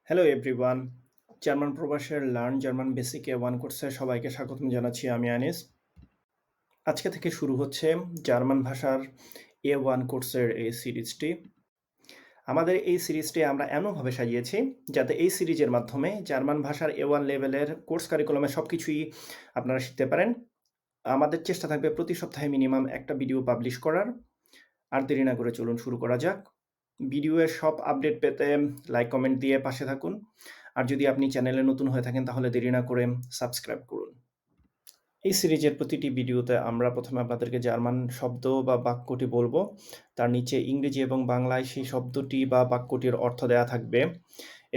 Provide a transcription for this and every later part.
Hello everyone. German প্রবাসের learn German basic A1 কোর্সে সবাইকে স্বাগতম জানাচ্ছি। আমি আনিস। আজকে থেকে শুরু হচ্ছে জার্মান ভাষার A1 কোর্সের এই সিরিজটি। আমাদের এই সিরিজটি আমরা এমনভাবে সাজিয়েছি যাতে এই সিরিজের মাধ্যমে জার্মান ভাষার A1 লেভেলের কোর্স কারিকুলামের সবকিছুই আপনারা শিখতে পারেন। আমাদের চেষ্টা থাকবে প্রতি সপ্তাহে মিনিমাম একটা ভিডিও পাবলিশ করার। আর দেরি না করে চলুন শুরু করা যাক। ভিডিওর সব আপডেট পেতে লাইক, কমেন্ট দিয়ে পাশে থাকুন। আর যদি আপনি চ্যানেলে নতুন হয়ে থাকেন তাহলে দেরি না করে সাবস্ক্রাইব করুন। এই সিরিজের প্রতিটি ভিডিওতে আমরা প্রথমে আপনাদেরকে জার্মান শব্দ বা বাক্যটি বলবো। তার নিচে ইংরেজি এবং বাংলায় সেই শব্দটি বা বাক্যটির অর্থ দেয়া থাকবে।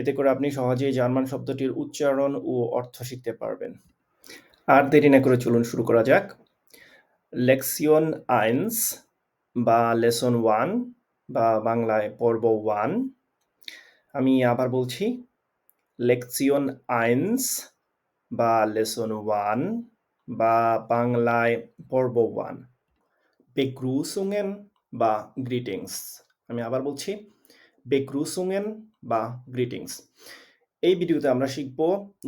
এতে করে আপনি সহজেই জার্মান শব্দটির উচ্চারণ ও অর্থ শিখতে পারবেন। আর দেরি না করে চলুন শুরু করা যাক। লেকশন 1 বা লেসন 1 বা বাংলায় পর্ব 1। আমি আবার বলছি, লেকশন 1 বা লেসন 1 বা বাংলায় পর্ব 1। Begrüßungen বা গ্রিটিংস। আমি আবার বলছি, Begrüßungen বা গ্রিটিংস। এই ভিডিওতে আমরা শিখব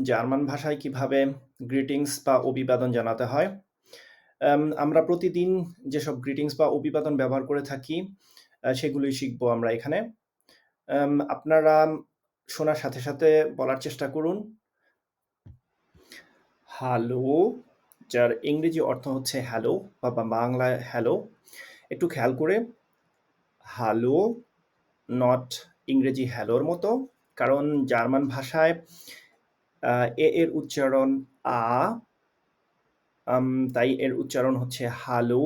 জার্মান ভাষায় কিভাবে গ্রিটিংস বা অভিবাদন জানাতে হয়। আমরা প্রতিদিন যেসব গ্রিটিংস বা অভিবাদন ব্যবহার করে থাকি সেগুলোই শিখব আমরা এখানে। আপনারা শোনার সাথে সাথে বলার চেষ্টা করুন। হ্যালো, যার ইংরেজি অর্থ হচ্ছে হ্যালো বা বাংলায় হ্যালো। একটু খেয়াল করে, হ্যালো নট ইংরেজি হ্যালোর মতো, কারণ জার্মান ভাষায় এর উচ্চারণ আ, তাই এর উচ্চারণ হচ্ছে হ্যালো।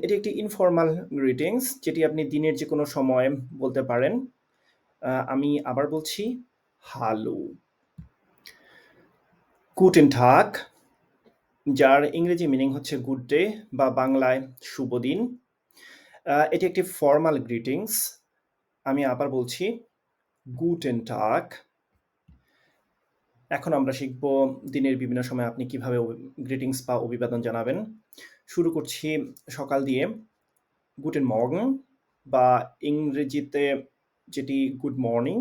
এটি একটি ইনফর্মাল গ্রিটিংস যেটি আপনি দিনের যে কোনো সময় বলতে পারেন। আমি আবার বলছি, হ্যালো। গুটেন টাগ, যার ইংরেজি মিনিং হচ্ছে গুড ডে বা বাংলায় শুভ দিন। এটি একটি ফর্মাল গ্রিটিংস। আমি আবার বলছি, গুটেন টাগ। এখন আমরা শিখব দিনের বিভিন্ন সময় আপনি কিভাবে গ্রিটিংস বা অভিবাদন জানাবেন। শুরু করছি সকাল দিয়ে। গুটেন মর্গন বা ইংরেজিতে যেটি গুড মর্নিং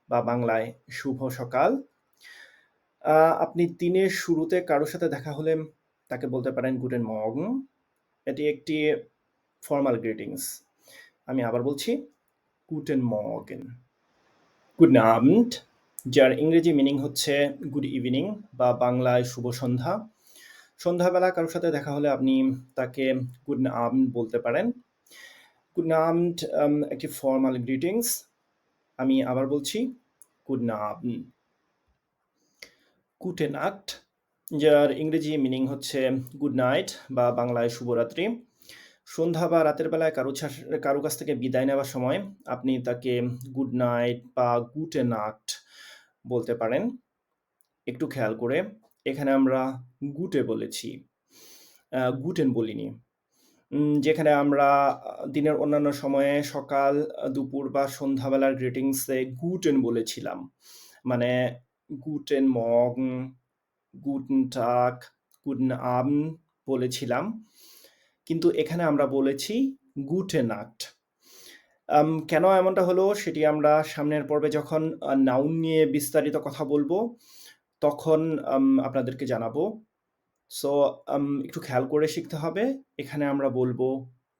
বা বাংলায় শুভ সকাল। আপনি দিনের শুরুতে কারোর সাথে দেখা হলে তাকে বলতে পারেন গুটেন মর্গন। এটি একটি ফর্মাল গ্রিটিংস। আমি আবার বলছি, গুটেন মর্গেন। গুডন আবন্ড, যার ইংরেজি মিনিং হচ্ছে গুড ইভিনিং বা বাংলায় শুভ সন্ধ্যা। সন্ধ্যাবেলা কারোর সাথে দেখা হলে আপনি তাকে গুডন আবন্ড বলতে পারেন। গুডন আবন্ড একটি ফর্মাল গ্রিটিংস। আমি আবার বলছি, গুডন আবন্ড। গুটে নাক্ট, যার ইংরেজি মিনিং হচ্ছে গুড নাইট বা বাংলায় শুভরাত্রি। সন্ধ্যা বা রাতের বেলায় কারো কাছ থেকে বিদায় নেওয়ার সময় আপনি তাকে গুড নাইট বা গুটে নাক্ট বলতে পারেন। একটু খেয়াল করে, এখানে আমরা গুটে বলেছি, গুটেন বলিনি। যেখানে আমরা দিনের অন্যান্য সময়ে সকাল, দুপুর বা সন্ধ্যাবেলার গ্রিটিংসে গুটেন বলেছিলাম। মানে গুটেন মর্গন, গুটেন টাগ, গুটেন আবন্ড বলেছিলাম। কিন্তু এখানে আমরা বলেছি গুটে নাক্ট। কেন এমনটা হলো সেটি আমরা সামনের পর্বে যখন নাউন নিয়ে বিস্তারিত কথা বলবো তখন আপনাদেরকে জানাবো। সো একটু খেয়াল করে শিখতে হবে। এখানে আমরা বলবো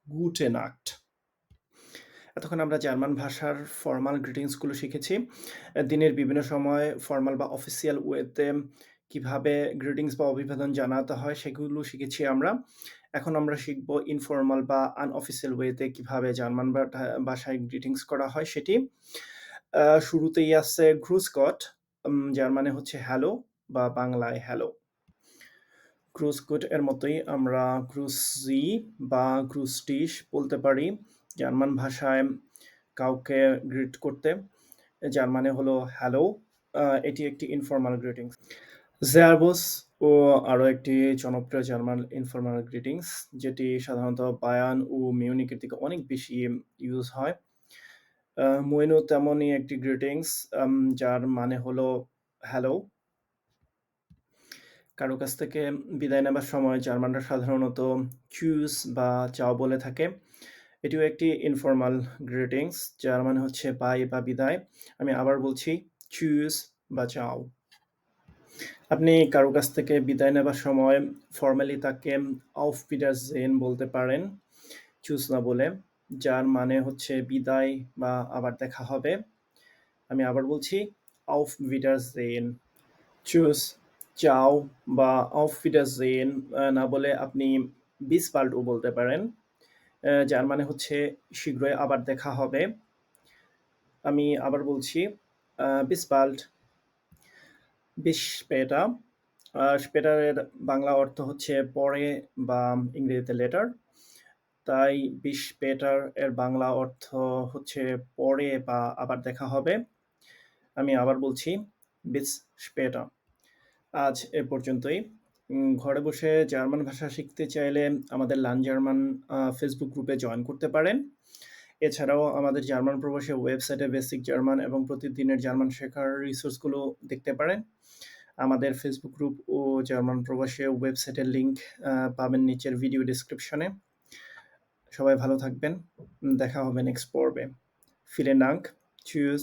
গুটে নাক্ট। এতক্ষণ আমরা জার্মান ভাষার ফর্মাল গ্রিটিংসগুলো শিখেছি। দিনের বিভিন্ন সময় ফর্মাল বা অফিসিয়াল ওয়েতে কিভাবে গ্রিটিংস বা অভিবাদন জানাতে হয় সেগুলো শিখেছি আমরা। এখন আমরা শিখব ইনফর্মাল বা আনঅফিসিয়াল ওয়েতে কিভাবে জার্মান ভাষায় গ্রিটিংস করা হয় সেটি। শুরুতেই আছে গ্রুস গট, যার মানে হচ্ছে হ্যালো বা বাংলায় হ্যালো। গ্রুস গুট এর মতোই আমরা গ্রুসি বা গ্রুসটিস বলতে পারি জার্মান ভাষায় কাউকে গ্রিট করতে, যার মানে হলো হ্যালো। এটি একটি ইনফর্মাল গ্রিটিংস। জার্বস ও আরও একটি জনপ্রিয় জার্মান ইনফর্মাল গ্রিটিংস যেটি সাধারণত বায়ার্ন ও মিউনিকের দিকে অনেক বেশি ইউজ হয়। মোয়েনও তেমনই একটি গ্রিটিংস, যার মানে হলো হ্যালো। কারো কাছ থেকে বিদায় নেবার সময় জার্মানরা সাধারণত চুজ বা চাও বলে থাকে। এটিও একটি ইনফর্মাল গ্রিটিংস যার মানে হচ্ছে বাই বা বিদায়। আমি আবার বলছি চুজ বা চাও। আপনি কারো কাছ থেকে বিদায় নেবার সময় ফর্মালি তাকে auf Wiedersehen বলতে পারেন, চুজ না বলে, যার মানে হচ্ছে বিদায় বা আবার দেখা হবে। আমি আবার বলছি auf Wiedersehen, চুজ, চাও বা auf Wiedersehen না বলে আপনি bis baldও বলতে পারেন, যার মানে হচ্ছে শীঘ্রই আবার দেখা হবে। আমি আবার বলছি bis bald, bis später। später এর বাংলা অর্থ হচ্ছে পরে বা ইংরেজিতে লেটার। তাই bis später এর বাংলা অর্থ হচ্ছে পরে বা আবার দেখা হবে। আমি আবার বলছি bis später। আজ এ পর্যন্তই। ঘরে বসে জার্মান ভাষা শিখতে চাইলে আমাদের লার্ন জার্মান ফেসবুক গ্রুপে জয়েন করতে পারেন। এছাড়াও আমাদের জার্মান প্রবাসী ওয়েবসাইটে বেসিক জার্মান এবং প্রতিদিনের জার্মান শেখার রিসোর্সগুলো দেখতে পারেন। আমাদের ফেসবুক গ্রুপ ও জার্মান প্রবাসী ওয়েবসাইটের লিঙ্ক পাবেন নিচের ভিডিও ডেসক্রিপশনে। সবাই ভালো থাকবেন। দেখা হবে নেক্সট পর্বে। Vielen Dank. Tschüss.